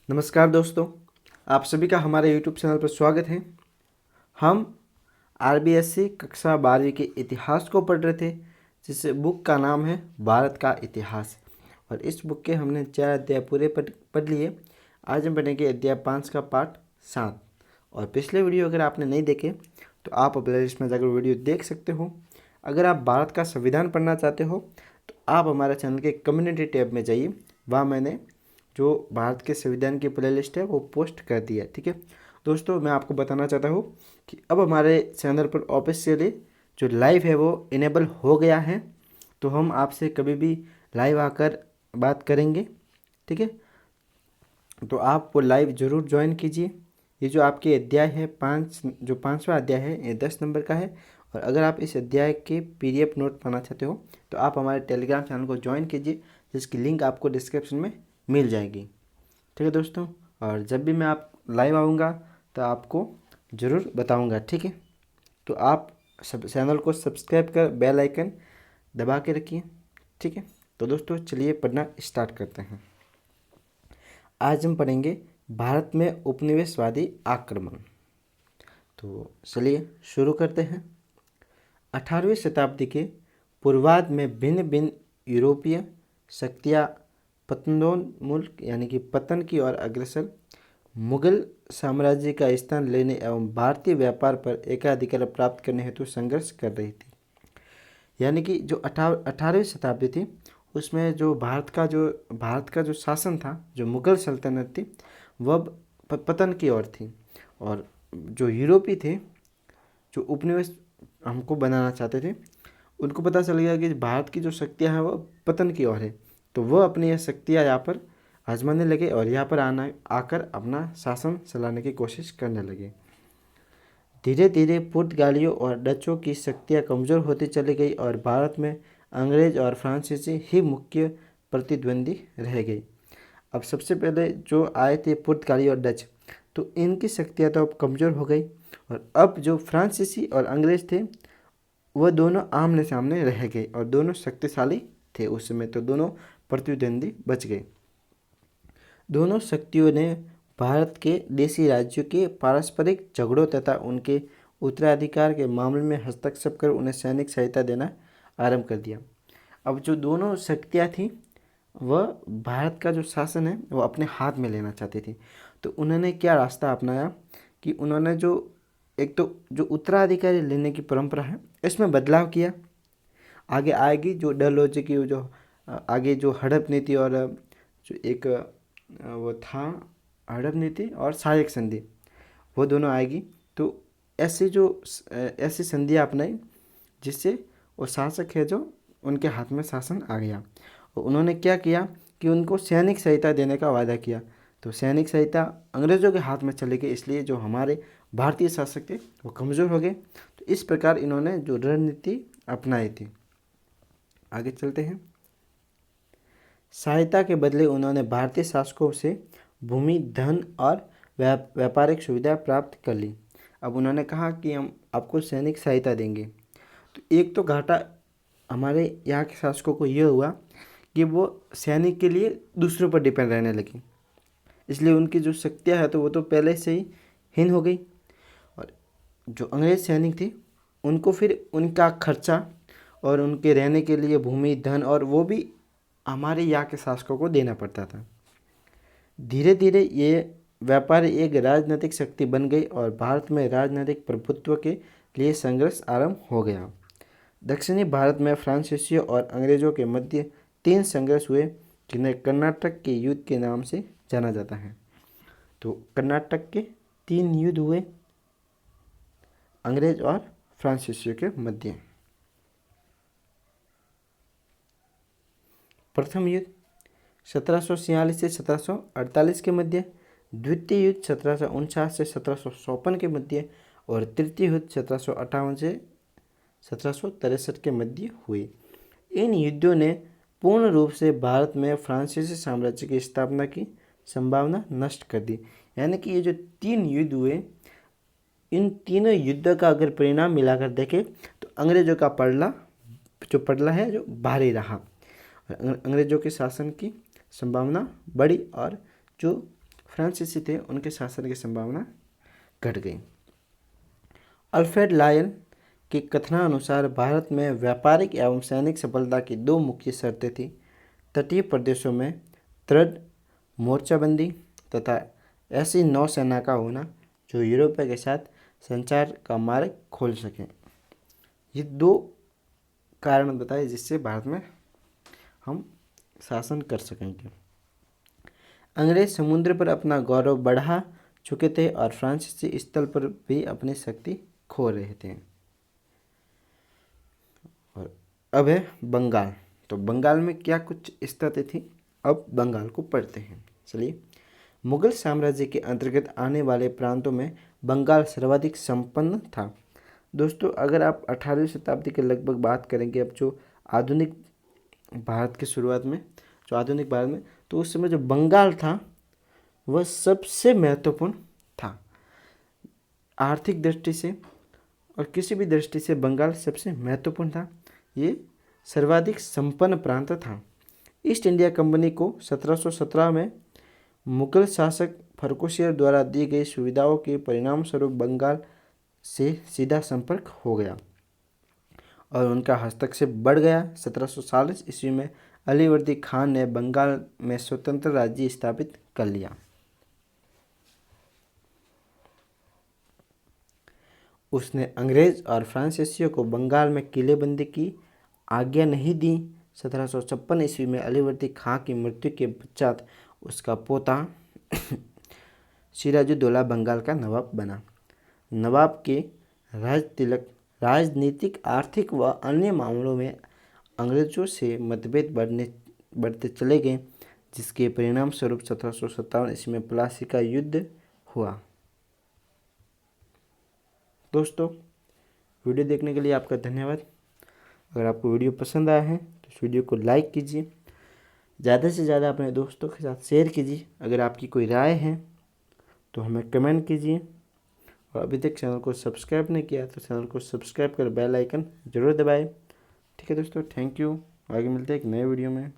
नमस्कार दोस्तों, आप सभी का हमारे YouTube चैनल पर स्वागत है। हम RBSC कक्षा 12वीं के इतिहास को पढ़ रहे थे, जिस बुक का नाम है भारत का इतिहास। और इस बुक के हमने 4 अध्याय पूरे पढ़ लिए। आज हम पढ़ेंगे अध्याय 5 का पार्ट 7। और पिछले वीडियो अगर आपने नहीं देखे तो आप प्लेलिस्ट में जाकर वीडियो देख सकते हो। अगर आप भारत का संविधान पढ़ना चाहते हो तो आप हमारे चैनल के कम्युनिटी टैब में जाइए। वहाँ मैंने जो भारत के संविधान की प्लेलिस्ट है वो पोस्ट कर दी है। ठीक है दोस्तों, मैं आपको बताना चाहता हूँ कि अब हमारे चैनल पर ऑफिशियली जो लाइव है वो इनेबल हो गया है, तो हम आपसे कभी भी लाइव आकर बात करेंगे। ठीक है, तो आप वो लाइव ज़रूर ज्वाइन कीजिए। ये जो आपके अध्याय है 5, जो 5वां अध्याय है, ये 10 नंबर का है। और अगर आप इस अध्याय के PDF नोट पाना चाहते हो तो आप हमारे टेलीग्राम चैनल को ज्वाइन कीजिए, जिसकी लिंक आपको डिस्क्रिप्शन में मिल जाएगी। ठीक है दोस्तों, और जब भी मैं आप लाइव आऊँगा तो आपको ज़रूर बताऊँगा। ठीक है, तो आप सब चैनल को सब्सक्राइब कर बेल आइकन दबा के रखिए। ठीक है, तो दोस्तों चलिए पढ़ना स्टार्ट करते हैं। आज हम पढ़ेंगे भारत में उपनिवेशवादी आक्रमण। तो चलिए शुरू करते हैं। 18वीं शताब्दी के पूर्वार्ध में भिन्न भिन्न यूरोपीय शक्तियाँ पतनोन्मुख यानी कि पतन की ओर अग्रसर, मुगल साम्राज्य का स्थान लेने एवं भारतीय व्यापार पर एकाधिकार प्राप्त करने हेतु संघर्ष कर रही थी। यानी कि जो 18वीं शताब्दी थी उसमें जो भारत का जो शासन था, जो मुगल सल्तनत थी, वह पतन की ओर थी। और जो यूरोपी थे, जो उपनिवेश हमको बनाना चाहते थे, उनको पता चल गया कि भारत की जो शक्तियाँ हैं वो पतन की ओर है, तो वह अपनी यह शक्तियाँ यहाँ पर आजमाने लगे और यहाँ पर आकर अपना शासन चलाने की कोशिश करने लगे। धीरे धीरे पुर्तगालियों और डचों की शक्तियाँ कमज़ोर होती चली गई और भारत में अंग्रेज और फ्रांसीसी ही मुख्य प्रतिद्वंदी रह गई। अब सबसे पहले जो आए थे पुर्तगाली और डच, तो इनकी शक्तियाँ तो अब कमज़ोर हो गई और अब जो फ्रांसीसी और अंग्रेज थे वह दोनों आमने सामने रह गए और दोनों शक्तिशाली थे उस समय, तो दोनों प्रतिद्वंदी बच गए। दोनों शक्तियों ने भारत के देशी राज्यों के पारस्परिक झगड़ों तथा उनके उत्तराधिकार के मामले में हस्तक्षेप कर उन्हें सैनिक सहायता देना आरंभ कर दिया। अब जो दोनों शक्तियाँ थीं वह भारत का जो शासन है वो अपने हाथ में लेना चाहती थी। तो उन्होंने क्या रास्ता अपनाया कि उन्होंने जो एक तो जो उत्तराधिकारी लेने की परंपरा है इसमें बदलाव किया। आगे आएगी जो डलहौजी की जो आगे जो हड़प नीति और जो एक वो था हड़प नीति और सहायक संधि, वो दोनों आएगी। तो ऐसी संधियाँ अपनाई जिससे वो शासक है जो उनके हाथ में शासन आ गया। और उन्होंने क्या किया कि उनको सैनिक सहायता देने का वादा किया। तो सैनिक सहायता अंग्रेज़ों के हाथ में चली गई, इसलिए जो हमारे भारतीय शासक थे वो कमज़ोर हो गए। तो इस प्रकार इन्होंने जो रणनीति अपनाई थी। आगे चलते हैं। सहायता के बदले उन्होंने भारतीय शासकों से भूमि, धन और व्यापारिक सुविधा प्राप्त कर ली। अब उन्होंने कहा कि हम आपको सैनिक सहायता देंगे। तो एक तो घाटा हमारे यहाँ के शासकों को यह हुआ कि वो सैनिक के लिए दूसरों पर डिपेंड रहने लगी, इसलिए उनकी जो शक्तियाँ है तो वो तो पहले से ही हीन हो गई। और जो अंग्रेज सैनिक थे उनको फिर उनका खर्चा और उनके रहने के लिए भूमि, धन और वो भी हमारे यहाँ के शासकों को देना पड़ता था। धीरे धीरे ये व्यापार एक राजनीतिक शक्ति बन गई और भारत में राजनीतिक प्रभुत्व के लिए संघर्ष आरंभ हो गया। दक्षिणी भारत में फ्रांसीसियों और अंग्रेजों के मध्य 3 संघर्ष हुए, जिन्हें कर्नाटक के युद्ध के नाम से जाना जाता है। तो कर्नाटक के 3 युद्ध हुए अंग्रेज और फ्रांसीसियों के मध्य। प्रथम युद्ध 1746 से 1748 के मध्य, द्वितीय युद्ध 1749 से 1754 के मध्य और तृतीय युद्ध 1758 से 1763 के मध्य हुए। इन युद्धों ने पूर्ण रूप से भारत में फ्रांसीसी साम्राज्य की स्थापना की संभावना नष्ट कर दी। यानी कि ये जो 3 युद्ध हुए, इन तीनों युद्धों का अगर परिणाम मिलाकर देखें तो अंग्रेजों का पड़ला है जो भारी रहा। अंग्रेजों के शासन की संभावना बढ़ी और जो फ्रांसीसी थे उनके शासन की संभावना घट गई। अल्फ्रेड लायन के कथनानुसार भारत में व्यापारिक एवं सैनिक सफलता की दो मुख्य शर्तें थी: तटीय प्रदेशों में दृढ़ मोर्चाबंदी तथा ऐसी नौसेना का होना जो यूरोप के साथ संचार का मार्ग खोल सके। ये दो कारण बताए जिससे भारत में हम शासन कर सकेंगे। अंग्रेज समुद्र पर अपना गौरव बढ़ा चुके थे और फ्रांसीसी स्थल पर भी अपनी शक्ति खो रहे थे। और अब है बंगाल। तो बंगाल में क्या कुछ स्थिति थी, अब बंगाल को पढ़ते हैं। चलिए, मुगल साम्राज्य के अंतर्गत आने वाले प्रांतों में बंगाल सर्वाधिक संपन्न था। दोस्तों, अगर आप 18वीं शताब्दी के लगभग बात करेंगे, अब जो आधुनिक भारत की शुरुआत में, जो आधुनिक भारत में, तो उस समय जो बंगाल था वह सबसे महत्वपूर्ण था। आर्थिक दृष्टि से और किसी भी दृष्टि से बंगाल सबसे महत्वपूर्ण था। ये सर्वाधिक संपन्न प्रांत था। ईस्ट इंडिया कंपनी को 1717 में मुगल शासक फर्रुखसिंह द्वारा दी गई सुविधाओं के परिणाम स्वरूप बंगाल से सीधा संपर्क हो गया और उनका हस्तक्षेप बढ़ गया। 1740 ईस्वी में अलीवर्दी खान ने बंगाल में स्वतंत्र राज्य स्थापित कर लिया। उसने अंग्रेज और फ्रांसीसियों को बंगाल में किलेबंदी की आज्ञा नहीं दी। 1756 ईस्वी में अलीवर्दी खां की मृत्यु के पश्चात उसका पोता सिराजुद्दौला बंगाल का नवाब बना। नवाब के राजतिलक राजनीतिक, आर्थिक व अन्य मामलों में अंग्रेजों से मतभेद बढ़ते चले गए, जिसके परिणाम स्वरूप 1757 ईस्वी में प्लासी का युद्ध हुआ। दोस्तों, वीडियो देखने के लिए आपका धन्यवाद। अगर आपको वीडियो पसंद आया है तो इस वीडियो को लाइक कीजिए, ज़्यादा से ज़्यादा अपने दोस्तों के साथ शेयर कीजिए। अगर आपकी कोई राय है तो हमें कमेंट कीजिए और अभी तक चैनल को सब्सक्राइब नहीं किया तो चैनल को सब्सक्राइब कर बेल आइकन ज़रूर दबाएं। ठीक है दोस्तों, थैंक यू। आगे मिलते हैं एक नए वीडियो में।